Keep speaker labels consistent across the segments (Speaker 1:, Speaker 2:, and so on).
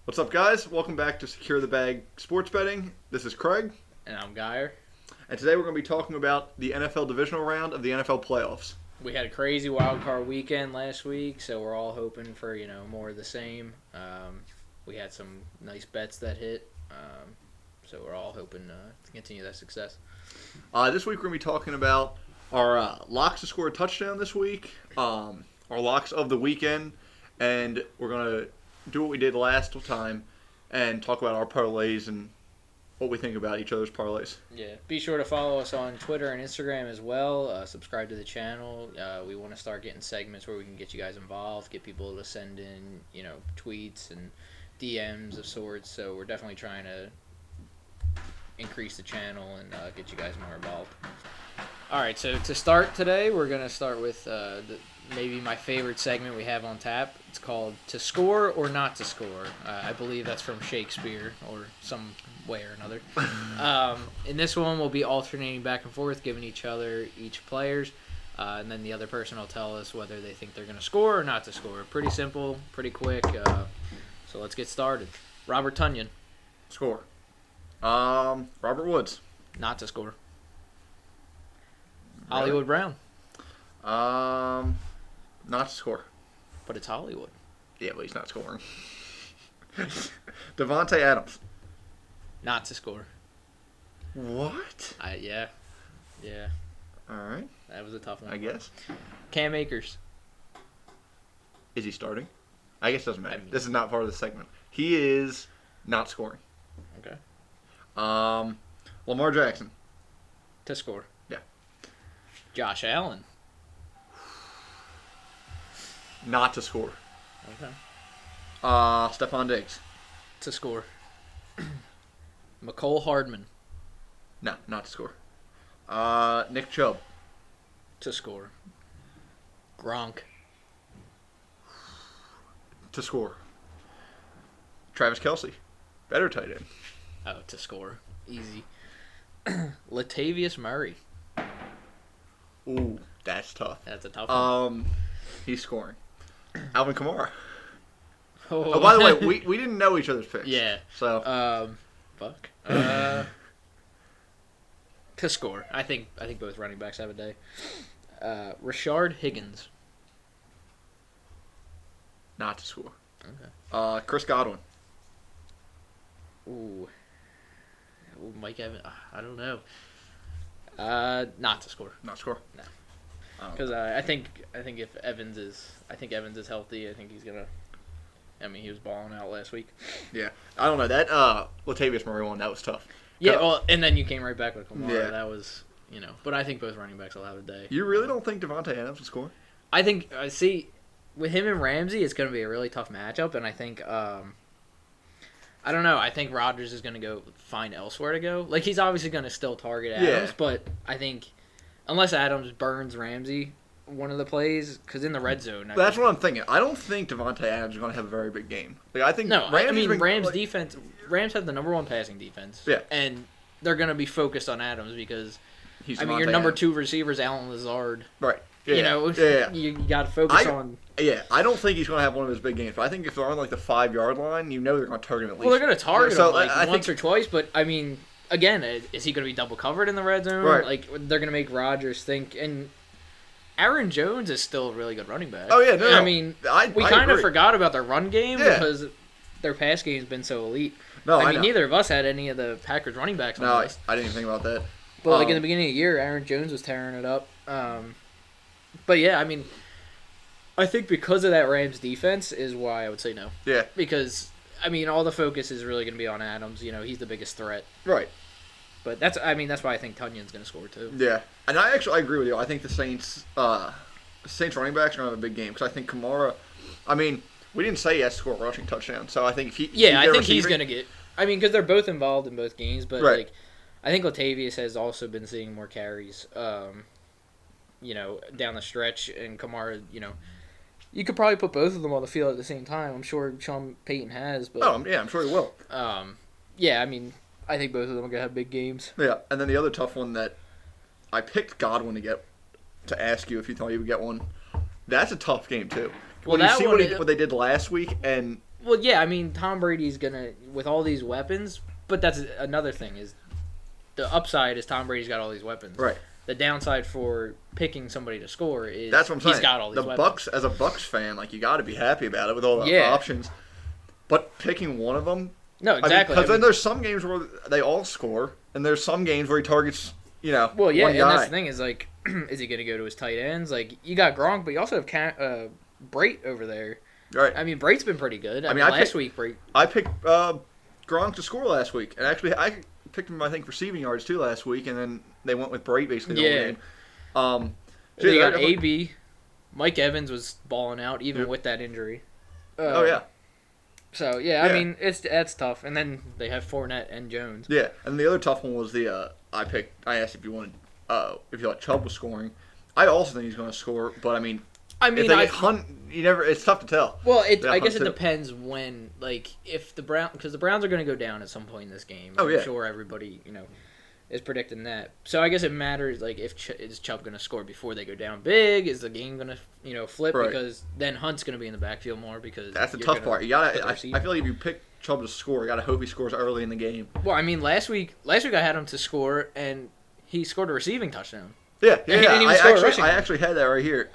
Speaker 1: What's up, guys? Welcome back to Secure the Bag Sports Betting. This is Craig.
Speaker 2: And I'm Geyer.
Speaker 1: And today we're going to be talking about the NFL Divisional round of the NFL playoffs.
Speaker 2: We had a crazy wild card weekend last week, so we're all hoping for, more of the same. We had some nice bets that hit, so we're all hoping to continue that success.
Speaker 1: This week we're going to be talking about our locks to score a touchdown this week, our locks of the weekend, and we're going to do what we did last time and talk about our parlays and what we think about each other's parlays.
Speaker 2: Yeah. Be sure to follow us on Twitter and Instagram as well. Subscribe to the channel. We want to start getting segments where we can get you guys involved, get people to send in, tweets and DMs of sorts. So we're definitely trying to increase the channel and get you guys more involved. All right, so to start today, we're going to start with maybe my favorite segment we have on tap. It's called To Score or Not to Score. I believe that's from Shakespeare or some way or another. In this one, we'll be alternating back and forth, giving each players, and then the other person will tell us whether they think they're going to score or not to score. Pretty simple, pretty quick. So let's get started. Robert Tonyan.
Speaker 1: Score. Robert Woods.
Speaker 2: Not to score.
Speaker 1: Really?
Speaker 2: Hollywood Brown.
Speaker 1: Not to score.
Speaker 2: But it's Hollywood.
Speaker 1: Yeah, but he's not scoring. Devontae Adams.
Speaker 2: Not to score.
Speaker 1: What?
Speaker 2: Yeah.
Speaker 1: All right.
Speaker 2: That was a tough one.
Speaker 1: I guess.
Speaker 2: Cam Akers.
Speaker 1: Is he starting? I guess it doesn't matter.
Speaker 2: I mean-
Speaker 1: This is not part of the segment. He is not scoring.
Speaker 2: Okay.
Speaker 1: Lamar Jackson.
Speaker 2: To score.
Speaker 1: Yeah.
Speaker 2: Josh Allen.
Speaker 1: Not to score.
Speaker 2: Okay.
Speaker 1: Stephon Diggs.
Speaker 2: To score. McCole Hardman.
Speaker 1: No, not to score. Nick Chubb.
Speaker 2: To score. Gronk.
Speaker 1: To score. Travis Kelce. Better tight end.
Speaker 2: Oh, to score. Easy. Latavius Murray.
Speaker 1: Ooh, that's tough.
Speaker 2: That's a tough one.
Speaker 1: He's scoring. Alvin Kamara.
Speaker 2: Oh,
Speaker 1: Oh, by the way, we didn't know each other's picks.
Speaker 2: Yeah.
Speaker 1: So.
Speaker 2: Fuck. To score. I think both running backs have a day. Rashard Higgins.
Speaker 1: Not to score.
Speaker 2: Okay.
Speaker 1: Chris Godwin.
Speaker 2: Ooh, Mike Evans. I don't know. Not to score.
Speaker 1: Not to score.
Speaker 2: No. Because I think if Evans is healthy, I think he's gonna. I mean, he was balling out last week.
Speaker 1: Yeah. I don't know. That Latavius Murray one, that was tough.
Speaker 2: Yeah, well, and then you came right back with Kamara.
Speaker 1: Yeah.
Speaker 2: That was, But I think both running backs will have a day.
Speaker 1: You really don't think Devontae Adams will score?
Speaker 2: I think, with him and Ramsey, it's going to be a really tough matchup, and I think, I don't know. I think Rodgers is going to go find elsewhere to go. Like, he's obviously going to still target Adams, but I think unless Adams burns Ramsey one of the plays, because in the red zone.
Speaker 1: That's what I'm thinking. I don't think Devontae Adams is going to have a very big game. Like, I think
Speaker 2: Rams defense. Rams have the number one passing defense.
Speaker 1: Yeah.
Speaker 2: And they're going to be focused on Adams because,
Speaker 1: he's
Speaker 2: your number two receiver is Allen Lazard.
Speaker 1: Right. Yeah.
Speaker 2: You got to focus on.
Speaker 1: Yeah, I don't think he's going to have one of his big games. But I think if they're on like the 5-yard line, they're going to target him at least.
Speaker 2: Well, they're going to target him once
Speaker 1: think,
Speaker 2: or twice, but I mean, again, is he going to be double covered in the red zone?
Speaker 1: Right.
Speaker 2: Like they're going to make Rodgers think. And Aaron Jones is still a really good running back.
Speaker 1: Oh yeah, no.
Speaker 2: I mean, we kind of forgot about their run game because their pass game's been so elite.
Speaker 1: No,
Speaker 2: I mean, neither of us had any of the Packers running backs on the list.
Speaker 1: I didn't even think about that.
Speaker 2: But in the beginning of the year, Aaron Jones was tearing it up. But yeah, I mean, I think because of that Rams defense is why I would say no.
Speaker 1: Yeah.
Speaker 2: Because I mean, all the focus is really going to be on Adams. He's the biggest threat.
Speaker 1: Right.
Speaker 2: But that's why I think Tunyan's going to score too.
Speaker 1: Yeah, and I agree with you. I think the Saints running backs are going to have a big game because I think Kamara. I mean, we didn't say he has to score a rushing touchdown, so I think if he
Speaker 2: I think he's going to get. I mean, because they're both involved in both games, but like, I think Latavius has also been seeing more carries. Down the stretch, and Kamara, you could probably put both of them on the field at the same time. I'm sure Sean Payton has, but
Speaker 1: I'm sure he will.
Speaker 2: Yeah, I mean, I think both of them are gonna have big games.
Speaker 1: Yeah, and then the other tough one that I picked Godwin to ask you if you thought you would get one. That's a tough game too.
Speaker 2: Well,
Speaker 1: when you see what they did last week, and
Speaker 2: Well, yeah, I mean, Tom Brady's gonna with all these weapons, but that's another thing is the upside is Tom Brady's got all these weapons.
Speaker 1: Right.
Speaker 2: The downside for picking somebody to score is
Speaker 1: That's what I'm saying.
Speaker 2: he's got all these
Speaker 1: the
Speaker 2: weapons.
Speaker 1: Bucks, as a Bucks fan, like you got to be happy about it with all the
Speaker 2: Yeah.
Speaker 1: options. But picking one of them,
Speaker 2: No, exactly.
Speaker 1: Because then there's some games where they all score, and there's some games where he targets,
Speaker 2: well, yeah,
Speaker 1: one
Speaker 2: and
Speaker 1: guy.
Speaker 2: that's the thing is like, is he gonna go to his tight ends? Like you got Gronk, but you also have Brait over there.
Speaker 1: Right.
Speaker 2: I mean, Brait's been pretty good. I mean,
Speaker 1: I
Speaker 2: last
Speaker 1: picked-
Speaker 2: week Brait.
Speaker 1: I picked Gronk to score last week, and actually I picked him, I think, receiving yards too last week, and then they went with Brait basically the
Speaker 2: Yeah.
Speaker 1: whole game.
Speaker 2: They
Speaker 1: yeah,
Speaker 2: got AB. Mike Evans was balling out even
Speaker 1: Yep.
Speaker 2: with that injury.
Speaker 1: Oh yeah.
Speaker 2: So yeah, I
Speaker 1: Yeah.
Speaker 2: mean that's tough. And then they have Fournette and Jones.
Speaker 1: Yeah, and the other tough one was the I asked if you wanted if you thought Chubb was scoring. I also think he's going to score, but I mean,
Speaker 2: I mean,
Speaker 1: if they get Hunt, it's tough to tell.
Speaker 2: well,
Speaker 1: Yeah,
Speaker 2: I guess it
Speaker 1: Hunt too.
Speaker 2: depends when, like, if the because the Browns are going to go down at some point in this game.
Speaker 1: Oh,
Speaker 2: I'm
Speaker 1: yeah.
Speaker 2: sure everybody is predicting that. So I guess it matters, like, if is Chubb going to score before they go down big? Is the game going to flip?
Speaker 1: Right.
Speaker 2: Because then Hunt's going to be in the backfield more because
Speaker 1: That's the
Speaker 2: you're
Speaker 1: tough
Speaker 2: gonna
Speaker 1: part. You
Speaker 2: put
Speaker 1: gotta.
Speaker 2: the
Speaker 1: I
Speaker 2: receiver.
Speaker 1: feel like if you pick Chubb to score, you gotta hope he scores early in the game.
Speaker 2: Well, I mean, last week I had him to score, and he scored a receiving touchdown.
Speaker 1: Yeah,
Speaker 2: And he didn't even score a rushing
Speaker 1: I
Speaker 2: one.
Speaker 1: actually had that right here.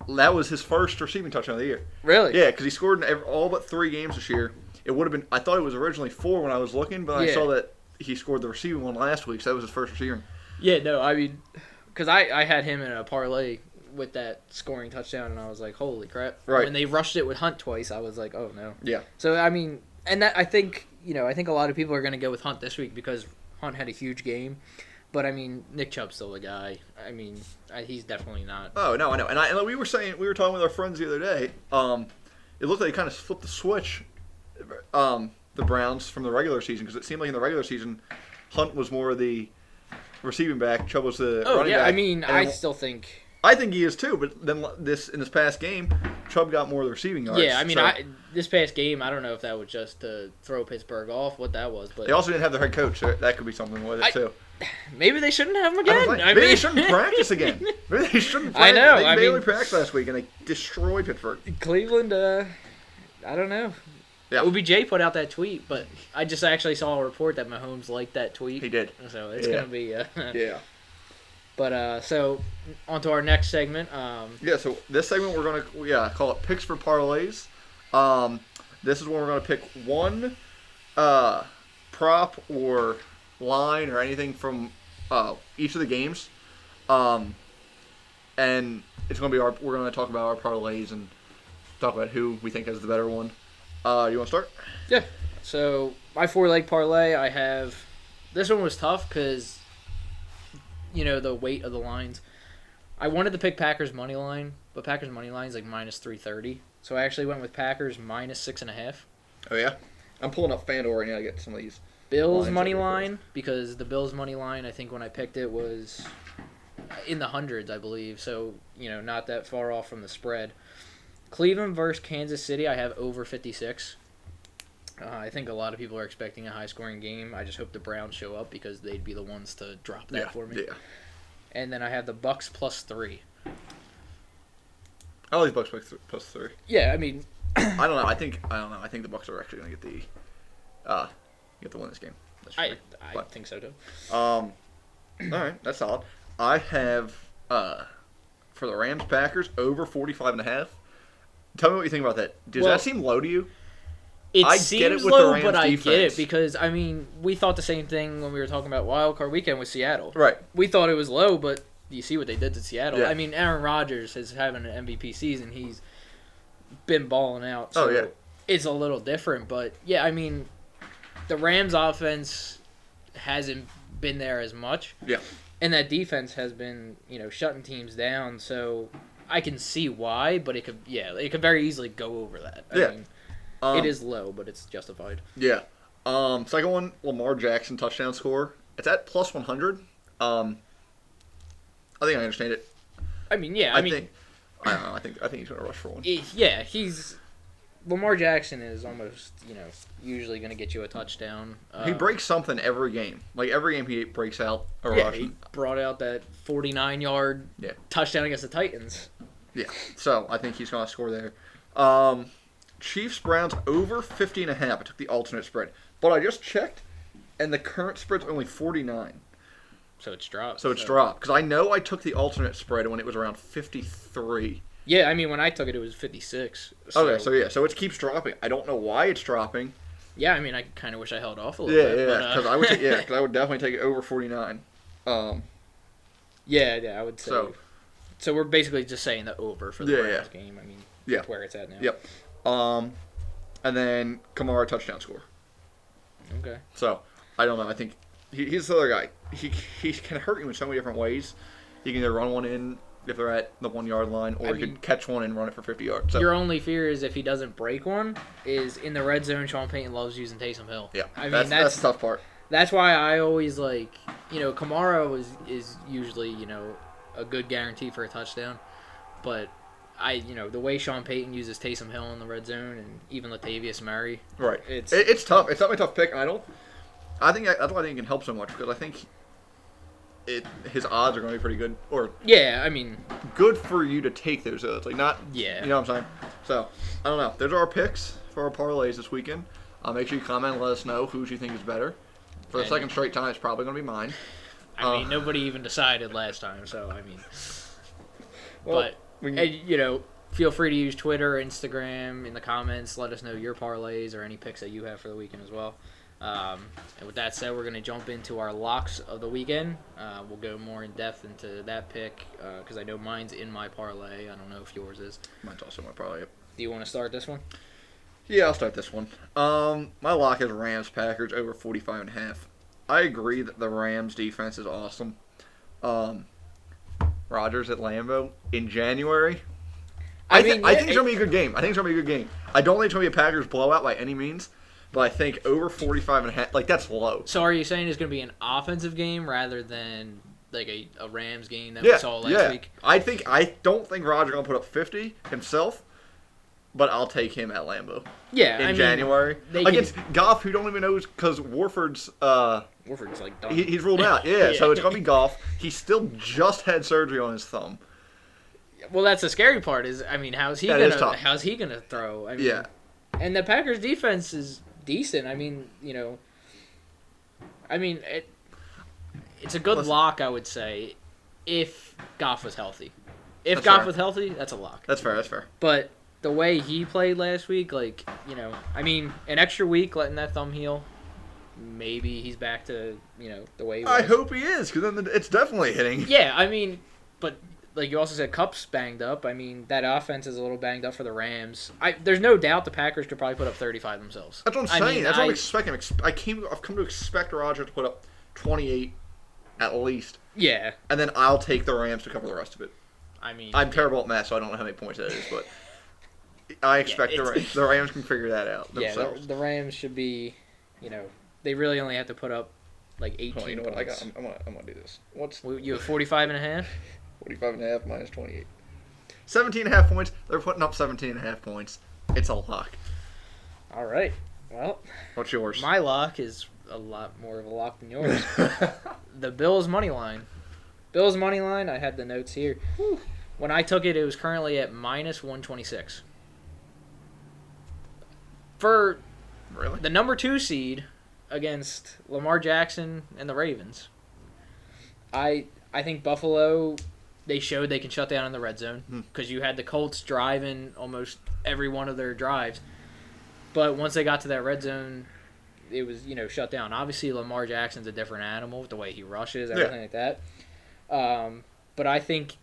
Speaker 1: That was his first receiving touchdown of the year.
Speaker 2: Really?
Speaker 1: Yeah, because he scored in all but 3 games this year. It would have been. I thought it was originally 4 when I was looking, but I
Speaker 2: Yeah.
Speaker 1: saw that he scored the receiving one last week, so that was his first receiving.
Speaker 2: Yeah, no, I mean, because I had him in a parlay with that scoring touchdown, and I was like, holy crap.
Speaker 1: Right.
Speaker 2: When they rushed it with Hunt twice, I was like, oh, no.
Speaker 1: Yeah.
Speaker 2: So, I mean, and that I think a lot of people are going to go with Hunt this week because Hunt had a huge game. But, I mean, Nick Chubb's still a guy. I mean, he's definitely not.
Speaker 1: Oh no, I know, and we were talking with our friends the other day. It looked like they kind of flipped the switch, the Browns from the regular season, because it seemed like in the regular season, Hunt was more of the receiving back, Chubb was the running back.
Speaker 2: I mean,
Speaker 1: And
Speaker 2: I still think.
Speaker 1: I think he is too, but then in this past game, Chubb got more of the receiving yards.
Speaker 2: Yeah, I mean,
Speaker 1: so
Speaker 2: this past game, I don't know if that was just to throw Pittsburgh off, what that was, but
Speaker 1: they also didn't have their head coach. So that could be something with it too.
Speaker 2: maybe they shouldn't have him
Speaker 1: I don't
Speaker 2: again.
Speaker 1: think- maybe they shouldn't practice again. Maybe they shouldn't.
Speaker 2: I
Speaker 1: Practice.
Speaker 2: know,
Speaker 1: They
Speaker 2: I
Speaker 1: barely
Speaker 2: mean-
Speaker 1: practiced last week and they destroyed Pittsburgh.
Speaker 2: Cleveland, I don't know.
Speaker 1: Yeah.
Speaker 2: OBJ put out that tweet, but I just actually saw a report that Mahomes liked that tweet.
Speaker 1: He did.
Speaker 2: So it's
Speaker 1: Yeah.
Speaker 2: going to be...
Speaker 1: Yeah.
Speaker 2: But, so, on to our next segment.
Speaker 1: Yeah, so this segment we're going to call it Picks for Parlays. This is when we're going to pick one prop or line or anything from each of the games. And it's going to be we're going to talk about our parlays and talk about who we think has the better one. You want to start?
Speaker 2: Yeah. So, my 4-leg parlay, I have... This one was tough because, the weight of the lines. I wanted to pick Packers money line, but Packers money line is like minus 330. So I actually went with Packers minus 6.5.
Speaker 1: Oh, yeah? I'm pulling up FanDuel right now to get some of these.
Speaker 2: Bills
Speaker 1: Lines
Speaker 2: money
Speaker 1: that we
Speaker 2: line, because the Bills money line, I think when I picked it was in the hundreds, I believe. So, not that far off from the spread. Cleveland versus Kansas City, I have over 56. I think a lot of people are expecting a high-scoring game. I just hope the Browns show up because they'd be the ones to drop that for me.
Speaker 1: Yeah.
Speaker 2: And then I have the Bucks plus 3.
Speaker 1: I like Bucks plus 3.
Speaker 2: Yeah, I mean,
Speaker 1: I don't know. I think the Bucks are actually going to get the win this game. That's
Speaker 2: I
Speaker 1: true. But-
Speaker 2: think so too.
Speaker 1: All right, that's solid. I have for the Rams Packers over 45.5. Tell me what you think about that. Does
Speaker 2: Well,
Speaker 1: that seem low to you?
Speaker 2: It
Speaker 1: I
Speaker 2: seems
Speaker 1: get it with the
Speaker 2: low,
Speaker 1: Rams
Speaker 2: but I get
Speaker 1: defense.
Speaker 2: it because, I mean, we thought the same thing when we were talking about Wild Card Weekend with Seattle.
Speaker 1: Right.
Speaker 2: We thought it was low, but you see what they did to Seattle.
Speaker 1: Yeah.
Speaker 2: I mean, Aaron Rodgers is having an MVP season. He's been balling out. So
Speaker 1: Oh, yeah.
Speaker 2: it's a little different, but yeah, I mean, the Rams offense hasn't been there as much.
Speaker 1: Yeah.
Speaker 2: And that defense has been, shutting teams down. So I can see why, but it could very easily go over that. I
Speaker 1: Yeah.
Speaker 2: mean,
Speaker 1: Um,
Speaker 2: it is low, but it's justified.
Speaker 1: Yeah. Second one, Lamar Jackson touchdown score. It's at plus 100. I think I understand it.
Speaker 2: I mean, yeah,
Speaker 1: I don't know. I think he's going to rush for one.
Speaker 2: Yeah, Lamar Jackson is almost, usually going to get you a touchdown.
Speaker 1: He breaks something every game. Like every game he breaks out a
Speaker 2: Yeah,
Speaker 1: rush.
Speaker 2: he brought out that 49-yard
Speaker 1: Yeah.
Speaker 2: touchdown against the Titans.
Speaker 1: Yeah. So I think he's going to score there. Chiefs-Browns over 50.5. I took the alternate spread. But I just checked, and the current spread's only 49.
Speaker 2: So it's dropped.
Speaker 1: So it's dropped. Because I know I took the alternate spread when it was around 53.
Speaker 2: Yeah, I mean, when I took it, it was 56. So,
Speaker 1: Okay, so it keeps dropping. I don't know why it's dropping.
Speaker 2: Yeah, I mean, I kind of wish I held off a little bit.
Speaker 1: Yeah, because I would definitely take it over 49.
Speaker 2: Yeah, I would say. So we're basically just saying the over for the Rams game. I mean, that's where it's at now.
Speaker 1: Yep. And then Kamara touchdown score.
Speaker 2: Okay.
Speaker 1: So I don't know. I think he's the other guy. He can hurt you in so many different ways. He can either run one in if they're at the 1 yard line, or he could catch one and run it for 50 yards. So,
Speaker 2: your only fear is if he doesn't break one, is in the red zone. Sean Payton loves using Taysom Hill.
Speaker 1: Yeah,
Speaker 2: I mean
Speaker 1: that's the tough part.
Speaker 2: That's why I always Kamara is usually a good guarantee for a touchdown, but the way Sean Payton uses Taysom Hill in the red zone and even Latavius Murray,
Speaker 1: right? It's tough. It's definitely a tough pick. And I think that's why I think it can help so much, because I think his odds are going to be pretty good. Or
Speaker 2: yeah, I mean,
Speaker 1: good for you to take those odds. Like not,
Speaker 2: yeah,
Speaker 1: you know what I'm saying? So I don't know. Those are our picks for our parlays this weekend. Make sure you comment and let us know who you think is better. For the second straight time, it's probably going to be mine.
Speaker 2: I mean, nobody even decided last time, so I mean,
Speaker 1: well,
Speaker 2: but feel free to use Twitter, Instagram in the comments. Let us know your parlays or any picks that you have for the weekend as well. And with that said, we're going to jump into our locks of the weekend. We'll go more in depth into that pick because I know mine's in my parlay. I don't know if yours is.
Speaker 1: Mine's also my parlay.
Speaker 2: Do you want to start this one?
Speaker 1: Yeah, I'll start this one. My lock is Rams-Packers over 45.5. I agree that the Rams defense is awesome. Rodgers at Lambeau in January. I think it's going to be a good game. I don't think it's going to be a Packers blowout by any means, but I think over 45.5, that's low.
Speaker 2: So are you saying it's going to be an offensive game rather than like a Rams game that we saw last week?
Speaker 1: I don't think Rodgers going to put up 50 himself, but I'll take him at Lambeau.
Speaker 2: Yeah,
Speaker 1: in January against Goff, who don't even know because Warford's
Speaker 2: like done.
Speaker 1: He's ruled out. Yeah, so it's gonna be Goff. He still just had surgery on his thumb.
Speaker 2: Well, that's the scary part. How's he gonna throw? I mean, and the Packers defense is decent. It's a good lock, I would say, if Goff was healthy. If Goff was healthy, that's a lock.
Speaker 1: That's fair.
Speaker 2: But the way he played last week, an extra week letting that thumb heal, maybe he's back to, the way he was.
Speaker 1: I hope he is, because then it's definitely hitting.
Speaker 2: Yeah, but like you also said, Kupp's banged up. That offense is a little banged up for the Rams. There's no doubt the Packers could probably put up 35 themselves.
Speaker 1: That's what I'm saying. That's what I'm expecting. I've come to expect Rodgers to put up 28 at least.
Speaker 2: Yeah.
Speaker 1: And then I'll take the Rams to cover the rest of it. I'm terrible at math, so I don't know how many points that is, but I expect the Rams can figure that out themselves.
Speaker 2: Yeah, the Rams should be, they really only have to put up like 18
Speaker 1: points. You know what? I'm gonna do this.
Speaker 2: You have 45.5?
Speaker 1: 45.5 minus 28. 17.5 points. They're putting up 17.5 points. It's a lock.
Speaker 2: All right. Well,
Speaker 1: what's yours?
Speaker 2: My lock is a lot more of a lock than yours. The Bills money line. Bills money line. I had the notes here. Whew. When I took it, it was currently at minus 126. For the number 2 seed against Lamar Jackson and the Ravens, I think Buffalo, they showed they can shut down in the red zone because you had the Colts driving almost every one of their drives. But once they got to that red zone, it was, shut down. Obviously, Lamar Jackson's a different animal with the way he rushes, everything like that. But I think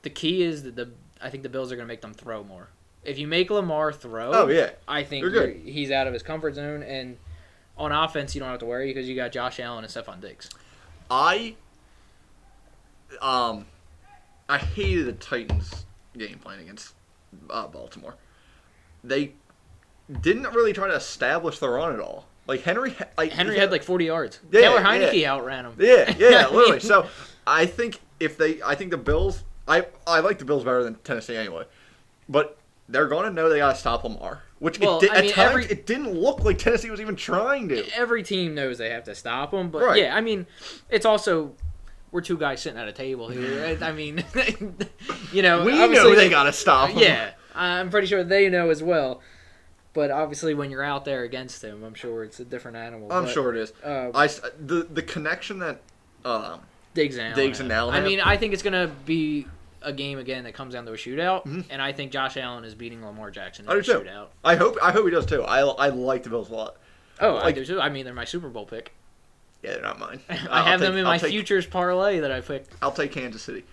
Speaker 2: the key is that I think the Bills are going to make them throw more. If you make Lamar throw, I think he's out of his comfort zone. And on offense, you don't have to worry because you got Josh Allen and Stephon Diggs.
Speaker 1: I hated the Titans' game plan against Baltimore. They didn't really try to establish the run at all. Like Henry had
Speaker 2: like 40 yards. Taylor Heineke outran him.
Speaker 1: Yeah, literally. So I think the Bills. I like the Bills better than Tennessee anyway, but they're going to know they got to stop Lamar. Which at times it didn't look like Tennessee was even trying to.
Speaker 2: Every team knows they have to stop him, but it's also we're two guys sitting at a table here.
Speaker 1: we know they got to stop him.
Speaker 2: Yeah, I'm pretty sure they know as well. But obviously, when you're out there against him, I'm sure it's a different animal.
Speaker 1: I'm sure it is. The connection that
Speaker 2: Diggs and
Speaker 1: Allen
Speaker 2: I
Speaker 1: have.
Speaker 2: mean, I think it's gonna be a game again that comes down to a shootout, and I think Josh Allen is beating Lamar Jackson in a shootout.
Speaker 1: I hope he does too. I like the Bills a lot.
Speaker 2: Oh, I do too. I mean, they're my Super Bowl pick.
Speaker 1: Yeah, they're not mine.
Speaker 2: I have them in my futures parlay that I picked.
Speaker 1: I'll take Kansas City,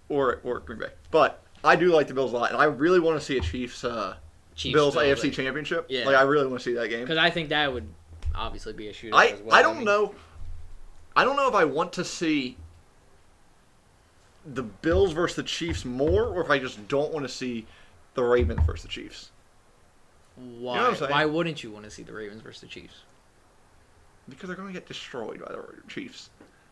Speaker 1: or Green Bay. But I do like the Bills a lot, and I really want to see a Chiefs Bills AFC Championship.
Speaker 2: Yeah.
Speaker 1: Like I really want to see that game
Speaker 2: because I think that would obviously be a shootout as well.
Speaker 1: I don't know. I don't know if I want to see the Bills versus the Chiefs more, or if I just don't want to see the Ravens versus the Chiefs.
Speaker 2: Why?
Speaker 1: You know what I'm saying?
Speaker 2: Why wouldn't you want to see the Ravens versus the Chiefs?
Speaker 1: Because they're going to get destroyed by the Chiefs.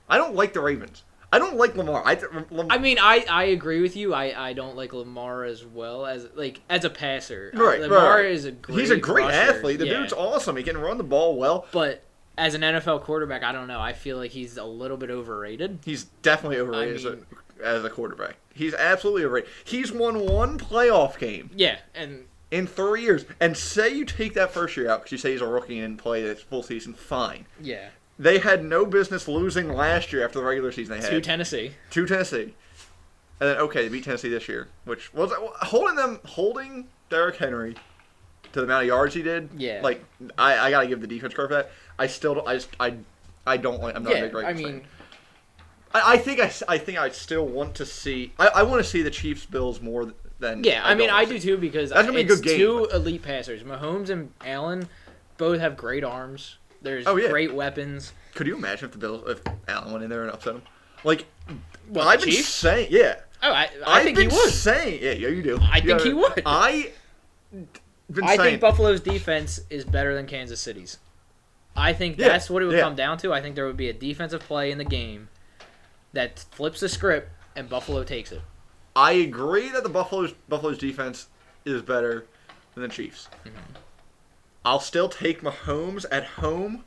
Speaker 1: I don't like the Ravens. I don't like Lamar.
Speaker 2: I mean, I agree with you. I don't like Lamar as well as a passer.
Speaker 1: Right,
Speaker 2: Lamar
Speaker 1: right.
Speaker 2: is a great
Speaker 1: He's a great
Speaker 2: rusher.
Speaker 1: athlete. The dude's awesome. He can run the ball well.
Speaker 2: But as an NFL quarterback, I don't know. I feel like he's a little bit overrated.
Speaker 1: He's definitely overrated as a quarterback. He's absolutely overrated. He's won one playoff game.
Speaker 2: Yeah, and
Speaker 1: in 3 years. And say you take that first year out because you say he's a rookie and didn't play the full season, fine.
Speaker 2: Yeah.
Speaker 1: They had no business losing last year after the regular season they had.
Speaker 2: To Tennessee.
Speaker 1: And then, okay, they beat Tennessee this year, which was holding Derrick Henry to the amount of yards he did.
Speaker 2: Yeah.
Speaker 1: Like, I got to give the defense credit for that. I still don't, I don't like, I'm not a big Ravens fan. I think I still want to see, I want to see the Chiefs-Bills more than.
Speaker 2: Yeah, I do too because
Speaker 1: that's gonna be a good game.
Speaker 2: Two elite passers. Mahomes and Allen both have great arms. There's great weapons.
Speaker 1: Could you imagine if Allen went in there and upset him? Like,
Speaker 2: what,
Speaker 1: I've been saying, yeah.
Speaker 2: Oh, I think he would.
Speaker 1: Yeah, you do.
Speaker 2: I think he would.
Speaker 1: I
Speaker 2: think Buffalo's defense is better than Kansas City's. I think that's what it would come down to. I think there would be a defensive play in the game that flips the script and Buffalo takes it.
Speaker 1: I agree that the Buffalo's defense is better than the Chiefs. Mm-hmm. I'll still take Mahomes at home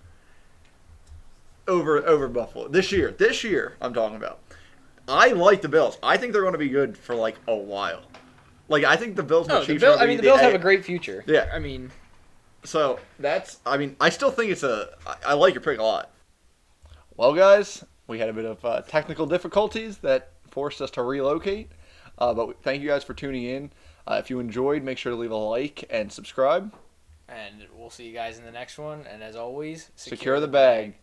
Speaker 1: over Buffalo this year. This year, I'm talking about. I like the Bills. I think they're going to be good for like a while. Like I think the Bills and the Chiefs.
Speaker 2: The Bills have a great future.
Speaker 1: Yeah,
Speaker 2: I mean,
Speaker 1: so that's. I mean, I still think I like your pick a lot. Well, guys, we had a bit of technical difficulties that forced us to relocate. But thank you guys for tuning in. If you enjoyed, make sure to leave a like and subscribe.
Speaker 2: And we'll see you guys in the next one. And as always,
Speaker 1: secure the bag.